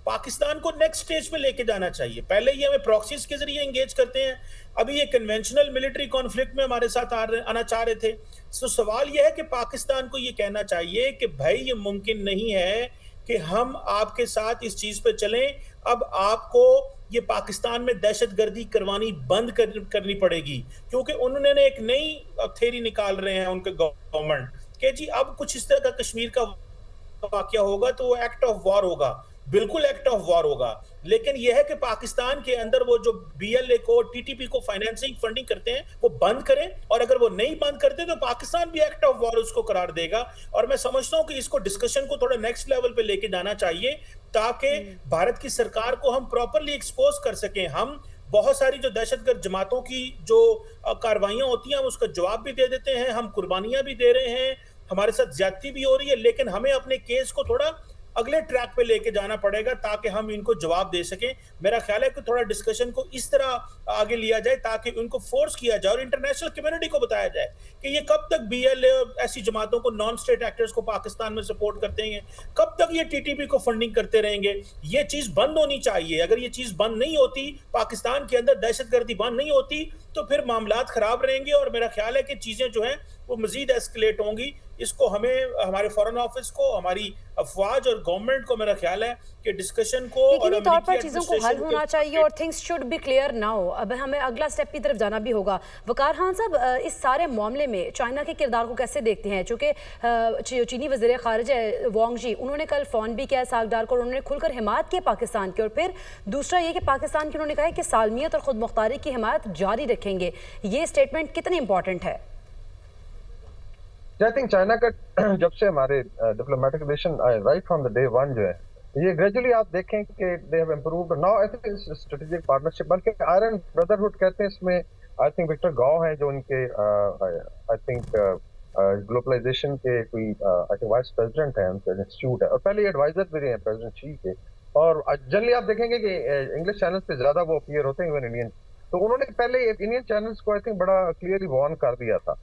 पाकिस्तान को next stage पे लेके जाना चाहिए। पहले ये हमें प्रॉक्सीज के जरिए एंगेज करते हैं, अभी ये कन्वेंशनल मिलिट्री कॉन्फ्लिक्ट में हमारे साथ आना चाह रहे थे। तो सवाल यह है कि पाकिस्तान को ये कहना चाहिए कि भाई ये मुमकिन नहीं है कि हम आपके साथ इस चीज पे चलें, अब आपको ये पाकिस्तान में दहशतगर्दी करवानी बंद करनी पड़ेगी, क्योंकि उन्होंने एक नई थ्योरी निकाल रहे हैं उनके गवर्नमेंट कि जी अब कुछ इस तरह का कश्मीर का वाकया होगा तो वो एक्ट ऑफ वॉर होगा। बिल्कुल एक्ट ऑफ वॉर होगा, लेकिन यह है कि पाकिस्तान के अंदर वो जो बीएलए को, टीटीपी को फाइनेंसिंग फंडिंग करते हैं वो बंद करें, और अगर वो नहीं बंद करते तो पाकिस्तान भी एक्ट ऑफ वॉर उसको करार देगा। और मैं समझता हूं कि इसको डिस्कशन को थोड़ा नेक्स्ट लेवल पे लेके जाना चाहिए, ताकि भारत की सरकार को हम प्रॉपरली एक्सपोज कर सकें। हम बहुत सारी जो दहशतगर्द जमातों की जो कार्रवाइयां होती हैं हम उसका जवाब भी दे देते हैं, हम कुर्बानियां भी दे रहे हैं, हमारे साथ ज्यादती भी हो रही है, लेकिन हमें अपने केस को थोड़ा अगले ट्रैक पे लेके जाना पड़ेगा ताकि हम इनको जवाब दे सकें। मेरा ख्याल है कि थोड़ा डिस्कशन को इस तरह आगे लिया जाए ताकि उनको फोर्स किया जाए और इंटरनेशनल कम्युनिटी को बताया जाए कि ये कब तक बीएलए ऐसी जमातों को, नॉन स्टेट एक्टर्स को पाकिस्तान में सपोर्ट करते हैं, कब तक ये टीटीपी को फंडिंग करते रहेंगे। ये चीज बंद होनी चाहिए। अगर ये चीज बंद नहीं होती, पाकिस्तान के अंदर दहशतगर्दी बंद नहीं होती, तो फिर मामलात खराब रहेंगे और मेरा ख्याल है कि चीजें जो हैं वो मजीद एस्केलेट होंगी। इसको हमें, हमारे फॉरेन ऑफिस को, हमारी अफवाज और गवर्नमेंट को, मेरा ख्याल है कि डिस्कशन को और यकीनी तौर पर अमेरिकी चीज़ों को हल होना चाहिए और things should be clear now. अब हमें अगला स्टेप की तरफ जाना भी होगा। वकार खान साहब, इस सारे मामले में चाइना के किरदार को कैसे देखते हैं? चूँकि चीनी वज़ीर ख़ारिजा वांग जी, उन्होंने कल फ़ोन भी किया सागदार को और उन्होंने खुलकर हिमायत की पाकिस्तान की, और फिर दूसरा ये कि पाकिस्तान की उन्होंने कहा है कि सालमियत और ख़ुद मुख्तारी की हिमायत जारी रखेंगे। ये स्टेटमेंट कितनी इंपॉर्टेंट है? आई थिंक चाइना का जब से हमारे diplomatic relation right from the day one जो है, ये ग्रेजुअली आप देखें कि they have improved now. I think strategic partnership, बल्कि आयरन ब्रदरहुड कहते हैं इसमें। आई थिंक विक्टर गाओ हैं जो उनके आई थिंक ग्लोबलाइजेशन के कोई आई थिंक वाइस प्रेसिडेंट हैं, उनका इंस्टीट्यूट है, और पहले एडवाइजर भी रहे हैं प्रेसिडेंट शी के। और जनरली आप देखेंगे कि इंग्लिश चैनल्स पे ज्यादा वो अपीयर होते हैं इवन इंडियन। तो उन्होंने पहले इंडियन चैनल्स को आई थिंक बड़ा क्लियरली वार्न कर दिया था